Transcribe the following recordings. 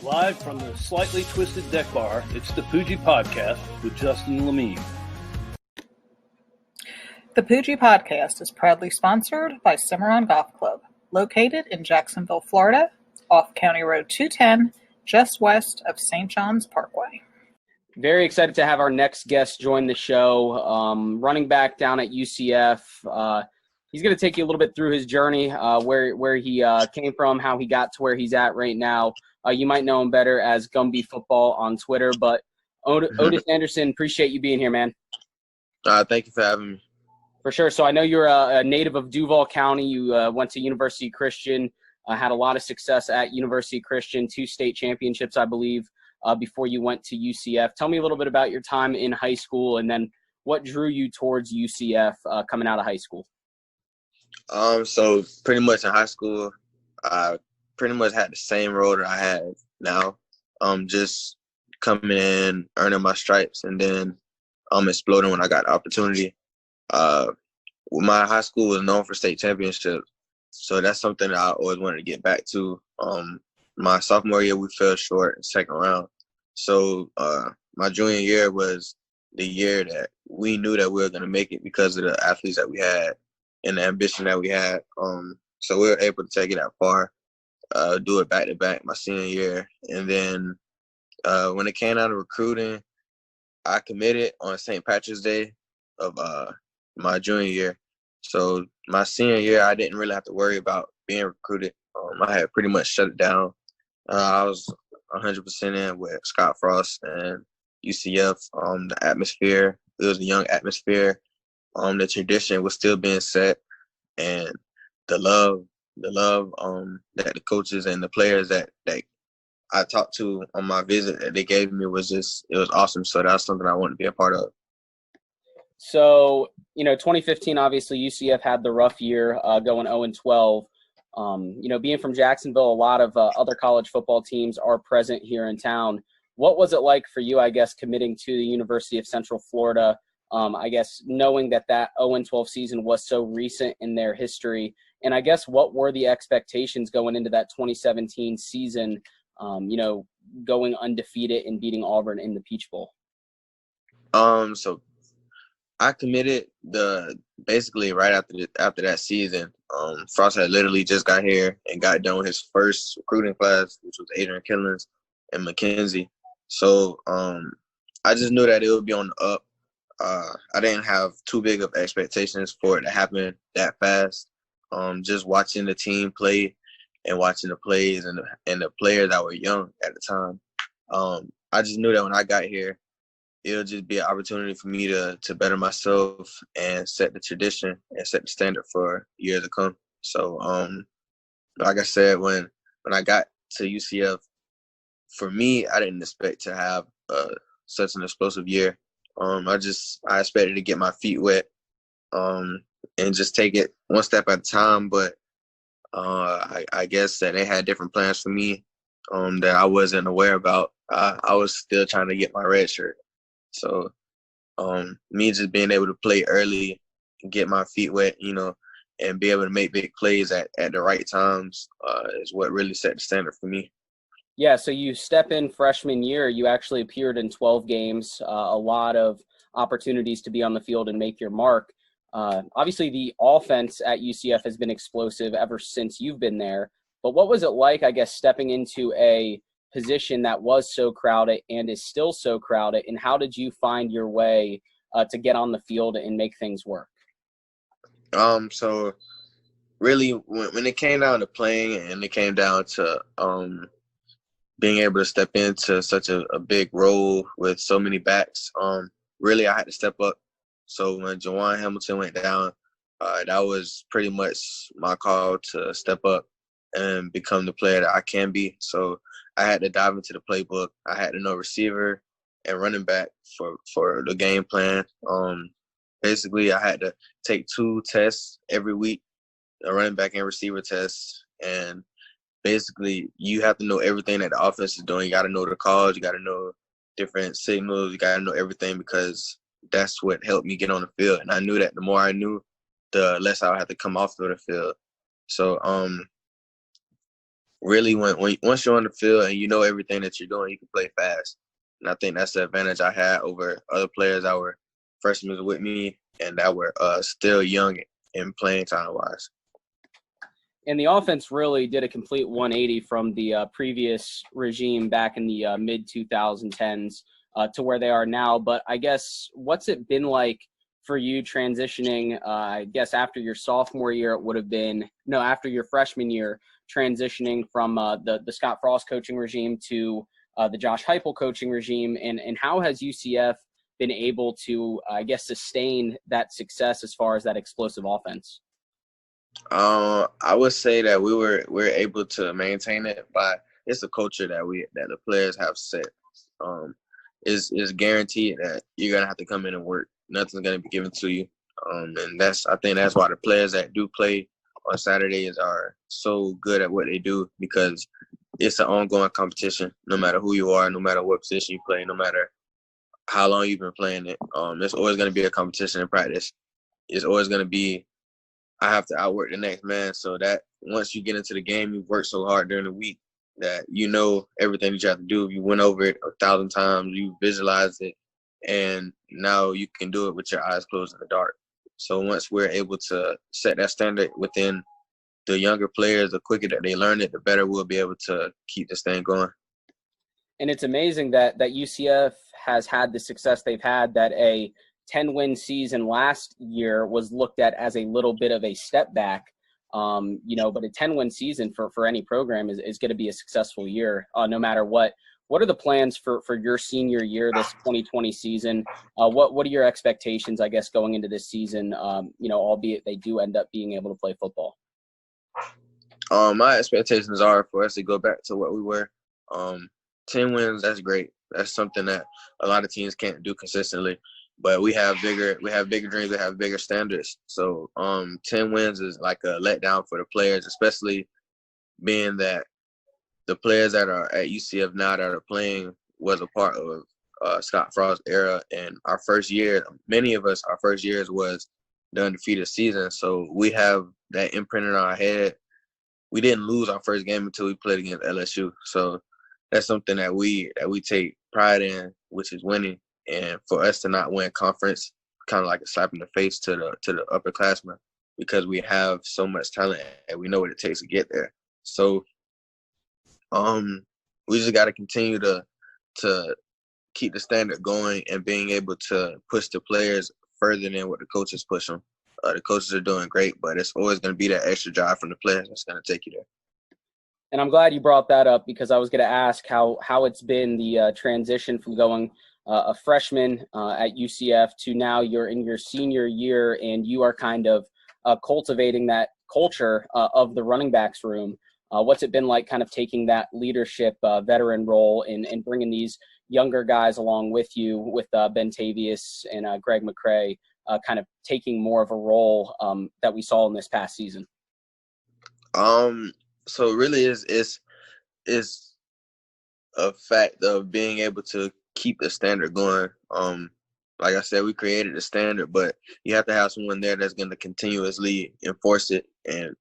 Live from the slightly twisted deck bar, it's the Poojie Podcast with Justin Lemie. The Poojie Podcast is proudly sponsored by Cimarron Golf Club, located in Jacksonville, Florida, off County Road 210, just west of St. John's Parkway. Very excited to have our next guest join the show. Running back down at UCF. He's going to take you a little bit through his journey, where he came from, how he got to where he's at right now. You might know him better as Gumby Football on Twitter, but Otis Anderson, appreciate you being here, man. Thank you for having me. For sure. So I know you're a native of Duval County. You went to University Christian, had a lot of success at University Christian, 2 state championships, I believe, before you went to UCF. Tell me a little bit about your time in high school and then what drew you towards UCF coming out of high school. So pretty much in high school, I pretty much had the same role that I had now. Just coming in, earning my stripes, and then exploding when I got the opportunity. My high school was known for state championships, so that's something that I always wanted to get back to. My sophomore year, we fell short in second round. So my junior year was the year that we knew that we were going to make it because of the athletes that we had and the ambition that we had. So we were able to take it that far. Do it back-to-back my senior year. And then when it came out of recruiting, I committed on St. Patrick's Day of my junior year. So my senior year, I didn't really have to worry about being recruited. I had pretty much shut it down. I was 100% in with Scott Frost and UCF. The atmosphere, it was a young atmosphere. The tradition was still being set, and the love that the coaches and the players that I talked to on my visit that they gave me was it was awesome. So that's something I wanted to be a part of. So, 2015, obviously UCF had the rough year going 0-12. Being from Jacksonville, a lot of other college football teams are present here in town. What was it like for you, I guess, committing to the University of Central Florida? I guess knowing that 0-12 season was so recent in their history. And I guess what were the expectations going into that 2017 season, going undefeated and beating Auburn in the Peach Bowl? So I committed basically right after that season. Frost had literally just got here and got done with his first recruiting class, which was Adrian Killens and McKenzie. So I just knew that it would be on the up. I didn't have too big of expectations for it to happen that fast. Just watching the team play and watching the plays and the players that were young at the time. I just knew that when I got here, it'll just be an opportunity for me to better myself and set the tradition and set the standard for years to come. So, like I said, when I got to UCF, for me, I didn't expect to have such an explosive year. I expected to get my feet wet and just take it one step at a time. But I guess that they had different plans for me that I wasn't aware about. I was still trying to get my red shirt. So me just being able to play early and get my feet wet, and be able to make big plays at the right times is what really set the standard for me. Yeah, so you step in freshman year, you actually appeared in 12 games, a lot of opportunities to be on the field and make your mark. Obviously, the offense at UCF has been explosive ever since you've been there. But what was it like, I guess, stepping into a position that was so crowded and is still so crowded, and how did you find your way to get on the field and make things work? So really, when it came down to playing and it came down to being able to step into such a big role with so many backs, really I had to step up. So when Jawan Hamilton went down, that was pretty much my call to step up and become the player that I can be. So I had to dive into the playbook. I had to know receiver and running back for the game plan. Basically, I had to take 2 tests every week, a running back and receiver test. And basically, you have to know everything that the offense is doing. You got to know the calls. You got to know different signals. You got to know everything because that's what helped me get on the field. And I knew that the more I knew, the less I would have to come off of the field. So really once you're on the field and you know everything that you're doing, you can play fast. And I think that's the advantage I had over other players that were freshmen with me and that were still young in playing time-wise. And the offense really did a complete 180 from the previous regime back in the mid-2010s to where they are now. But I guess what's it been like for you transitioning, I guess after your sophomore year, it would have been – no, after your freshman year, transitioning from the Scott Frost coaching regime to the Josh Heupel coaching regime, and how has UCF been able to, I guess, sustain that success as far as that explosive offense? I would say that we're able to maintain it by it's a culture that the players have set. Is guaranteed that you're gonna have to come in and work. Nothing's gonna be given to you, and I think that's why the players that do play on Saturdays are so good at what they do, because it's an ongoing competition. No matter who you are, no matter what position you play, no matter how long you've been playing it, there's always gonna be a competition in practice. It's always gonna be I have to outwork the next man, so that once you get into the game, you've worked so hard during the week that you know everything that you have to do. You went over it 1,000 times, you visualized it, and now you can do it with your eyes closed in the dark. So once we're able to set that standard within the younger players, the quicker that they learn it, the better we'll be able to keep this thing going. And it's amazing that UCF has had the success they've had, that a 10-win season last year was looked at as a little bit of a step back, but a 10-win season for any program is going to be a successful year, no matter what. What are the plans for your senior year, this 2020 season? What are your expectations, I guess, going into this season, albeit they do end up being able to play football? My expectations are for us to go back to what we were. 10 wins, that's great. That's something that a lot of teams can't do consistently. But we have bigger dreams, we have bigger standards. So 10 wins is like a letdown for the players, especially being that the players that are at UCF now that are playing was a part of Scott Frost's era. And our first year, many of us, our first years was the undefeated season. So we have that imprint in our head. We didn't lose our first game until we played against LSU. So that's something that we take pride in, which is winning. And for us to not win conference, kind of like a slap in the face to the upperclassmen, because we have so much talent and we know what it takes to get there. So we just got to continue to keep the standard going and being able to push the players further than what the coaches push them. The coaches are doing great, but it's always going to be that extra drive from the players that's going to take you there. And I'm glad you brought that up, because I was going to ask how it's been the transition from going a freshman at UCF to now you're in your senior year and you are kind of cultivating that culture of the running backs room. What's it been like kind of taking that leadership veteran role and bringing these younger guys along with you, with Ben Tavius and Greg McCray, kind of taking more of a role that we saw in this past season? So really it's a fact of being able to keep the standard going. Like I said, we created the standard, but you have to have someone there that's going to continuously enforce it. And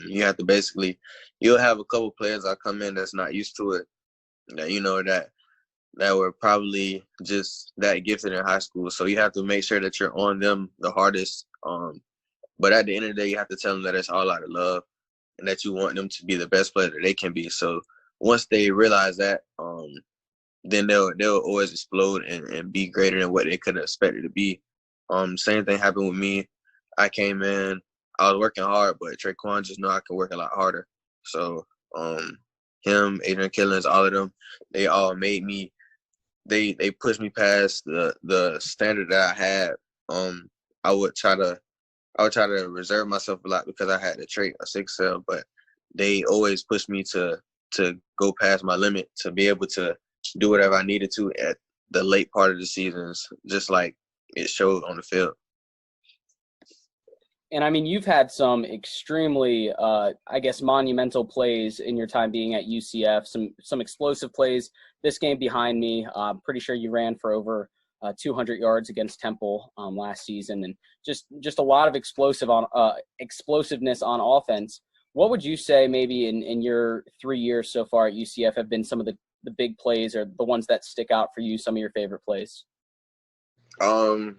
you have to you'll have a couple players that come in that's not used to it, that were probably just that gifted in high school. So you have to make sure that you're on them the hardest. But at the end of the day, you have to tell them that it's all out of love and that you want them to be the best player that they can be. So once they realize that, then they'll always explode and be greater than what they could have expected to be. Same thing happened with me. I came in, I was working hard, but Traquan just know I can work a lot harder. So him, Adrian Killens, all of them, they all made me. They pushed me past the standard that I had. I would try to reserve myself a lot because I had the trait of 6'7", but they always pushed me to go past my limit, to be able to do whatever I needed to at the late part of the seasons, just like it showed on the field. And I mean, you've had some extremely, monumental plays in your time being at UCF, some explosive plays. This game behind me, I'm pretty sure you ran for over 200 yards against Temple last season, and just a lot of explosiveness on offense. What would you say maybe in your 3 years so far at UCF have been some of the big plays or the ones that stick out for you, some of your favorite plays? I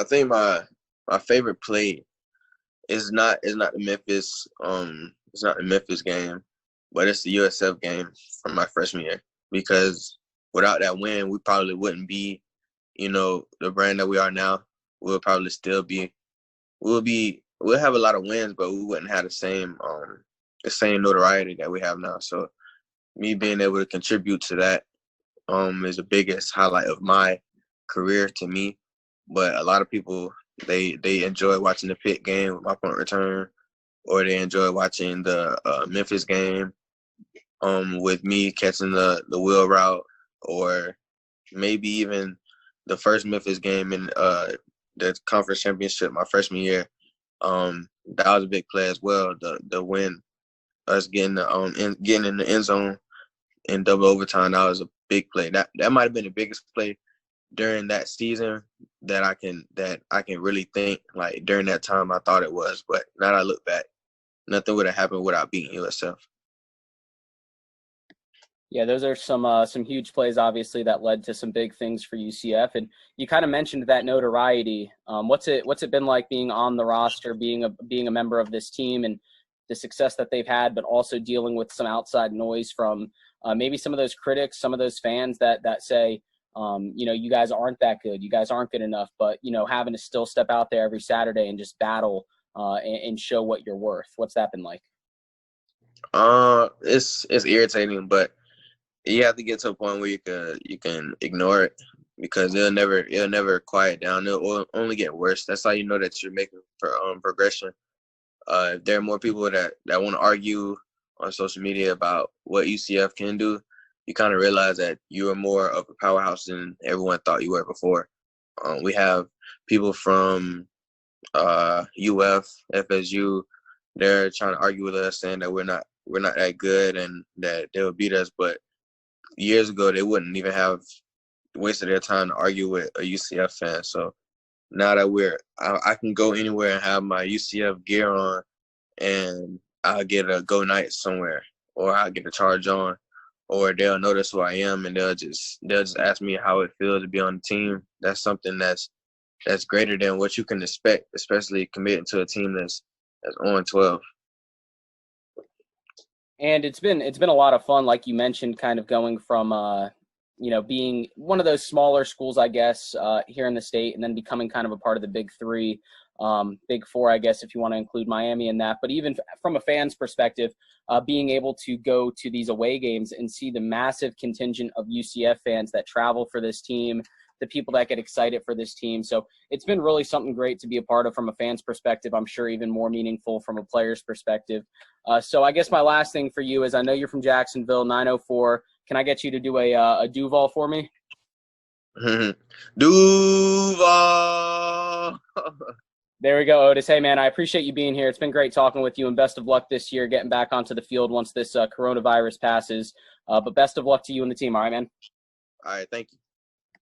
think my favorite play is not the Memphis game, but it's the USF game from my freshman year, because without that win, we probably wouldn't be, the brand that we are now. We'll probably still be, we'll have a lot of wins, but we wouldn't have the same notoriety that we have now. So me being able to contribute to that is the biggest highlight of my career to me. But a lot of people, they enjoy watching the Pitt game with my punt return, or they enjoy watching the Memphis game with me catching the wheel route, or maybe even the first Memphis game in the conference championship my freshman year. That was a big play as well. The win, us getting in the end zone in double overtime, that was a big play. That might have been the biggest play during that season that I can really think, like, during that time I thought it was. But now that I look back, nothing would have happened without beating USF. Yeah, those are some huge plays, obviously, that led to some big things for UCF. And you kind of mentioned that notoriety. What's it been like being on the roster, being a member of this team, and the success that they've had, but also dealing with some outside noise from maybe some of those critics, some of those fans that say, you guys aren't that good, you guys aren't good enough, but having to still step out there every Saturday and just battle and show what you're worth. What's that been like? It's irritating, but you have to get to a point where you can ignore it, because it'll never quiet down. It'll only get worse. That's how you know that you're making progression. If there are more people that want to argue on social media about what UCF can do, you kind of realize that you are more of a powerhouse than everyone thought you were before. We have people from UF, FSU, they're trying to argue with us, saying that we're not that good and that they will beat us. But years ago, they wouldn't even have wasted their time to argue with a UCF fan. So now that I can go anywhere and have my UCF gear on, and I'll get a go night somewhere, or I'll get a charge on, or they'll notice who I am, and they'll just ask me how it feels to be on the team. That's something that's greater than what you can expect, especially committing to a team that's 0-12. And it's been a lot of fun, like you mentioned, kind of going from being one of those smaller schools, I guess, here in the state, and then becoming kind of a part of the Big Three, Big Four, I guess, if you want to include Miami in that. But even from a fan's perspective, being able to go to these away games and see the massive contingent of UCF fans that travel for this team, the people that get excited for this team. So it's been really something great to be a part of from a fan's perspective. I'm sure even more meaningful from a player's perspective. So I guess my last thing for you is, I know you're from Jacksonville, 904. Can I get you to do a Duval for me? Duval! There we go, Otis. Hey, man, I appreciate you being here. It's been great talking with you, and best of luck this year getting back onto the field once this coronavirus passes. But best of luck to you and the team. All right, man? All right, thank you.